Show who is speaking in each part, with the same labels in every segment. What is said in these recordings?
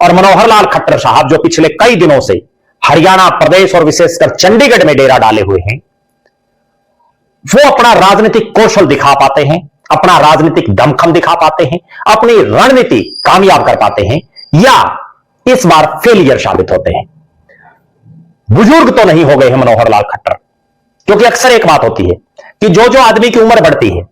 Speaker 1: और मनोहर लाल खट्टर साहब जो पिछले कई दिनों से हरियाणा प्रदेश और विशेषकर चंडीगढ़ में डेरा डाले हुए हैं, वो अपना राजनीतिक कौशल दिखा पाते हैं, अपना राजनीतिक दमखम दिखा पाते हैं, अपनी रणनीति कामयाब कर पाते हैं, या इस बार फेलियर साबित होते हैं। बुजुर्ग तो नहीं हो गए हैं मनोहर लाल खट्टर, क्योंकि अक्सर एक बात होती है कि जो जो आदमी की उम्र बढ़ती है,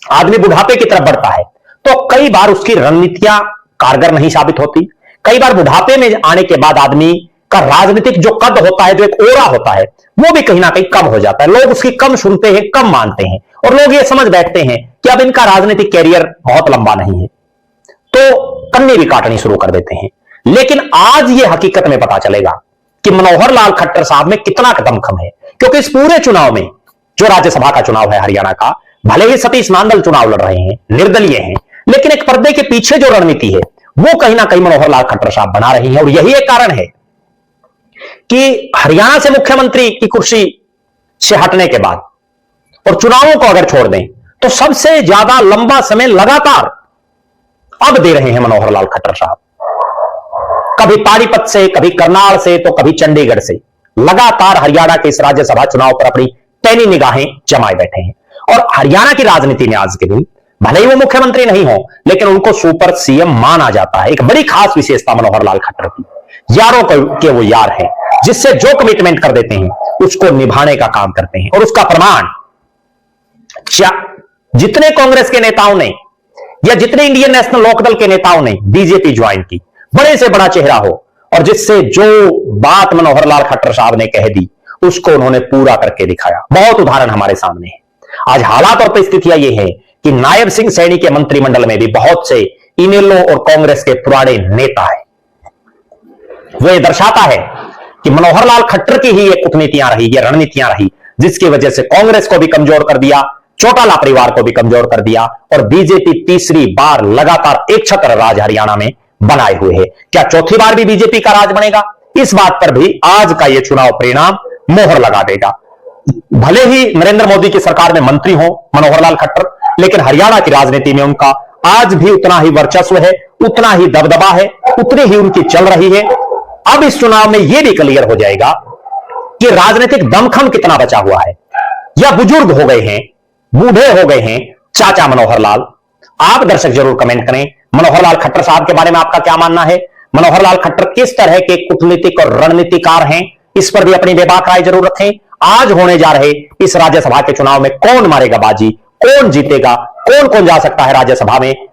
Speaker 1: आदमी बुढ़ापे की तरफ बढ़ता है, तो कई बार उसकी रणनीतियां कारगर नहीं साबित होती। कई बार बुढ़ापे में आने के बाद आदमी का राजनीतिक जो कद होता है, जो एक ओरा होता है, वो भी कहीं ना कहीं कम हो जाता है। लोग उसकी कम सुनते हैं, कम मानते हैं, और लोग ये समझ बैठते हैं कि अब इनका राजनीतिक कैरियर बहुत लंबा नहीं है, तो कन्नी भी काटनी शुरू कर देते हैं। लेकिन आज ये हकीकत में पता चलेगा कि मनोहर लाल खट्टर साहब में कितना दमखम है, क्योंकि इस पूरे चुनाव में, जो राज्यसभा का चुनाव है हरियाणा का, भले ही सतीश नांदल चुनाव लड़ रहे हैं, निर्दलीय हैं, लेकिन एक पर्दे के पीछे जो रणनीति है वो कहीं ना कहीं मनोहर लाल खट्टर साहब बना रही है। और यही एक कारण है कि हरियाणा से मुख्यमंत्री की कुर्सी से हटने के बाद और चुनावों को अगर छोड़ दें तो सबसे ज्यादा लंबा समय लगातार अब दे रहे हैं मनोहर लाल खट्टर साहब। कभी पानीपत से, कभी करनाल से, तो कभी चंडीगढ़ से, लगातार हरियाणा के इस राज्यसभा चुनाव पर अपनी पैनी निगाहें जमाए बैठे हैं। और हरियाणा की राजनीति में आज के दिन भले ही वो मुख्यमंत्री नहीं हो, लेकिन उनको सुपर सीएम माना जाता है। एक बड़ी खास विशेषता मनोहर लाल खट्टर की, यारों के वो यार हैं, जिससे जो कमिटमेंट कर देते हैं उसको निभाने का काम करते हैं। और उसका प्रमाण जितने कांग्रेस के नेताओं ने या जितने इंडियन नेशनल लोकदल के नेताओं ने बीजेपी ज्वाइन की, बड़े से बड़ा चेहरा हो, और जिससे जो बात मनोहर लाल खट्टर साहब ने कह दी उसको उन्होंने पूरा करके दिखाया। बहुत उदाहरण हमारे सामने है। आज हालात और परिस्थितियां ये है कि नायब सिंह सैनी के मंत्रिमंडल में भी बहुत से इनेलो और कांग्रेस के पुराने नेता हैं। वो ये दर्शाता है कि मनोहर लाल खट्टर की ही ये कूटनीतियां रही, ये रणनीतियां रही, जिसकी वजह से कांग्रेस को भी कमजोर कर दिया, चौटाला परिवार को भी कमजोर कर दिया, और बीजेपी तीसरी बार लगातार एक छत्र राज हरियाणा में बनाए हुए है। क्या चौथी बार भी बीजेपी का राज बनेगा? इस बात पर भी आज का यह चुनाव परिणाम मोहर लगा देगा। भले ही नरेंद्र मोदी की सरकार में मंत्री हो मनोहर लाल खट्टर, लेकिन हरियाणा की राजनीति में उनका आज भी उतना ही वर्चस्व है, उतना ही दबदबा है, उतनी ही उनकी चल रही है। अब इस चुनाव में यह भी क्लियर हो जाएगा कि राजनीतिक दमखम कितना बचा हुआ है, या बुजुर्ग हो गए हैं, बूढ़े हो गए हैं चाचा मनोहर लाल। आप दर्शक जरूर कमेंट करें, मनोहर लाल खट्टर साहब के बारे में आपका क्या मानना है? मनोहर लाल खट्टर किस तरह के कूटनीतिक और रणनीतिकार हैं? इस पर भी अपनी बेबाक राय जरूर रखें। आज होने जा रहे इस राज्यसभा के चुनाव में कौन मारेगा बाजी, कौन जीतेगा, कौन कौन जा सकता है राज्यसभा में,